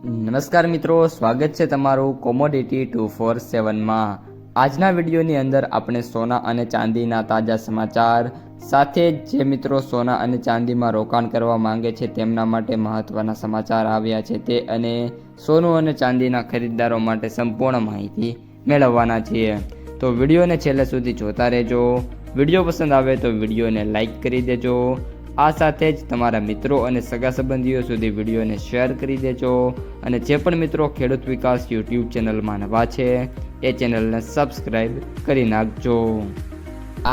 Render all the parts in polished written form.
નમસ્કાર મિત્રો, સ્વાગત છે તમારું કોમોડિટી 247માં। આજના વિડીયોની અંદર આપણે સોના અને ચાંદીના તાજા સમાચાર સાથે જ જે મિત્રો સોના અને ચાંદીમાં રોકાણ કરવા માંગે છે તેમના માટે મહત્ત્વના સમાચાર આવ્યા છે તે અને સોનું અને ચાંદીના ખરીદદારો માટે સંપૂર્ણ માહિતી મેળવવાના છીએ। તો વિડીયોને છેલ્લે સુધી જોતા રહેજો। વિડીયો પસંદ આવે તો વિડીયોને લાઈક કરી દેજો। આ સાથે જ તમારા મિત્રો અને સગા સંબંધીઓ સુધી વિડીયોને શેર કરી દેજો અને જે પણ મિત્રો ખેડૂત વિકાસ યુટ્યુબ ચેનલમાં નવા છે એ ચેનલને સબસ્ક્રાઈબ કરી નાખજો।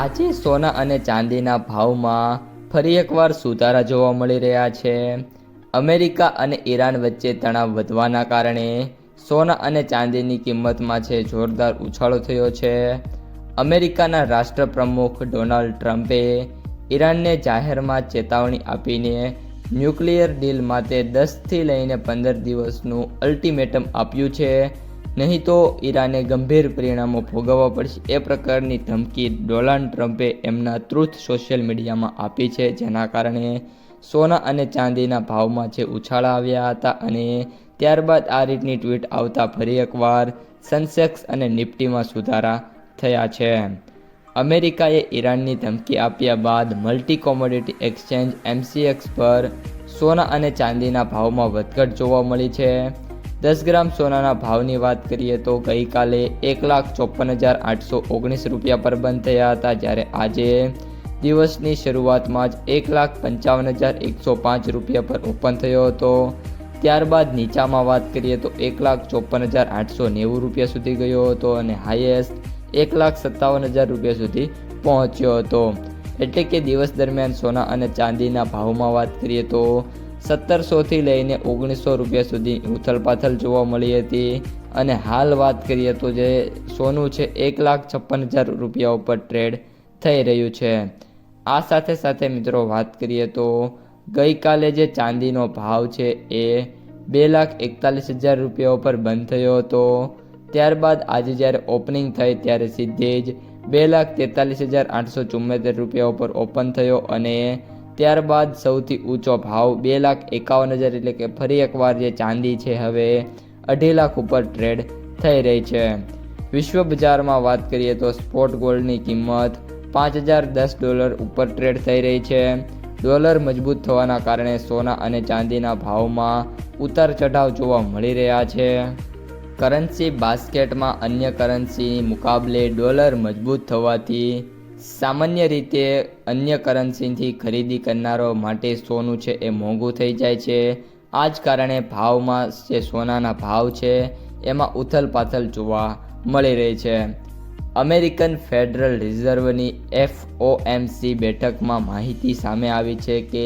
આજે સોના અને ચાંદીના ભાવમાં ફરી એકવાર સુધારા જોવા મળી રહ્યા છે। અમેરિકા અને ઈરાન વચ્ચે તણાવ વધવાના કારણે સોના અને ચાંદીની કિંમતમાં છે જોરદાર ઉછાળો થયો છે। અમેરિકાના રાષ્ટ્રપ્રમુખ ડોનાલ્ડ ટ્રમ્પે ઈરાનને જાહેરમાં ચેતવણી આપીને ન્યુક્લિયર ડીલ માટે 10થી લઈને 15 દિવસનું અલ્ટિમેટમ આપ્યું છે। નહીં તો ઈરાને ગંભીર પરિણામો ભોગવવા પડશે એ પ્રકારની ધમકી ડોનાલ્ડ ટ્રમ્પે એમના ટ્રુથ સોશિયલ મીડિયામાં આપી છે, જેના કારણે સોના અને ચાંદીના ભાવમાં છે ઉછાળા આવ્યા હતા અને ત્યારબાદ આ રીતની ટ્વીટ આવતા ફરી એકવાર સેન્સેક્સ અને નિફ્ટીમાં સુધારા થયા છે। અમેરિકાએ ઈરાનની ધમકી આપ્યા બાદ મલ્ટી કોમોડિટી એક્સચેન્જ MCX પર સોના અને ચાંદીના ભાવમાં વધઘટ જોવા મળી છે। 10 ગ્રામ સોનાના ભાવની વાત કરીએ તો ગઈકાલે 1,54,819 રૂપિયા પર બંધ થયા હતા, જ્યારે આજે દિવસની શરૂઆતમાં જ 1,55,105 રૂપિયા પર ઓપન થયો હતો। ત્યારબાદ નીચામાં વાત કરીએ તો 1,54,890 રૂપિયા સુધી ગયો હતો અને હાઈએસ્ટ 1,57,000 રૂપિયા સુધી પહોંચ્યો હતો। એટલે કે દિવસ દરમિયાન સોના અને ચાંદીના ભાવમાં વાત કરીએ તો 1,700થી લઈને 1,900 રૂપિયા સુધી ઉથલપાથલ જોવા મળી હતી અને હાલ વાત કરીએ તો જે સોનું છે 1,56,000 રૂપિયા ઉપર ટ્રેડ થઈ રહ્યું છે। આ સાથે સાથે મિત્રો વાત કરીએ તો ગઈકાલે જે ચાંદીનો ભાવ છે એ 2,41,000 રૂપિયા ઉપર બંધ થયો હતો। ત્યારબાદ આજે જ્યારે ઓપનિંગ થઈ ત્યારે સીધે જ 2,43,874 રૂપિયા ઉપર ઓપન થયો અને ત્યારબાદ સૌથી ઊંચો ભાવ 2,51,000 એટલે કે ફરી એકવાર જે ચાંદી છે હવે 2.5 લાખ ઉપર ટ્રેડ થઈ રહી છે। વિશ્વ બજારમાં વાત કરીએ તો સ્પોટ ગોલ્ડની કિંમત $5,010 ઉપર ટ્રેડ થઈ રહી છે। ડોલર મજબૂત થવાના કારણે સોના અને ચાંદીના ભાવમાં ઉતાર ચઢાવ જોવા મળી રહ્યા છે। કરન્સી બાસ્કેટમાં અન્ય કરન્સીની મુકાબલે ડોલર મજબૂત થવાથી સામાન્ય રીતે અન્ય કરન્સીથી ખરીદી કરનારો માટે સોનું છે એ મોંઘું થઈ જાય છે। આ જ કારણે ભાવમાં જે સોનાના ભાવ છે એમાં ઉથલપાથલ જોવા મળી રહી છે। અમેરિકન ફેડરલ રિઝર્વની FOMC બેઠકમાં માહિતી સામે આવી છે કે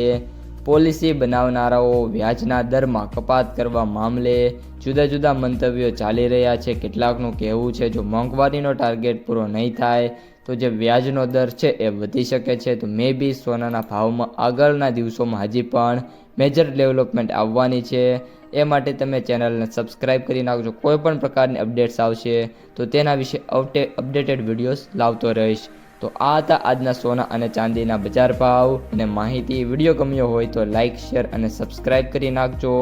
પોલિસી બનાવનારાઓ વ્યાજના દરમાં કપાત કરવા મામલે જુદા જુદા મંતવ્યો ચાલી રહ્યા છે। કેટલાકનું કહેવું છે જો મોંઘવારીનો ટાર્ગેટ પૂરો નહીં થાય તો જે વ્યાજનો દર છે એ વધી શકે છે। તો મે બી સોનાના ભાવમાં આગળના દિવસોમાં હજી પણ મેજર ડેવલપમેન્ટ આવવાની છે। એ માટે તમે ચેનલને સબસ્ક્રાઈબ કરી નાખજો। કોઈ પણ પ્રકારની અપડેટ્સ આવશે તો તેના વિશે અપડેટેડ વિડીયોઝ લાવતો રહીશ। તો આ હતા આજના સોના અને ચાંદીના બજાર ભાવ અને માહિતી। વિડીયો ગમ્યો હોય તો લાઇક, શેર અને સબસ્ક્રાઈબ કરી નાખજો।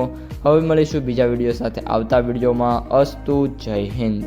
હવે મળીશું બીજા વિડીયો સાથે આવતા વિડીયોમાં। અસ્તુ, જય હિન્દ।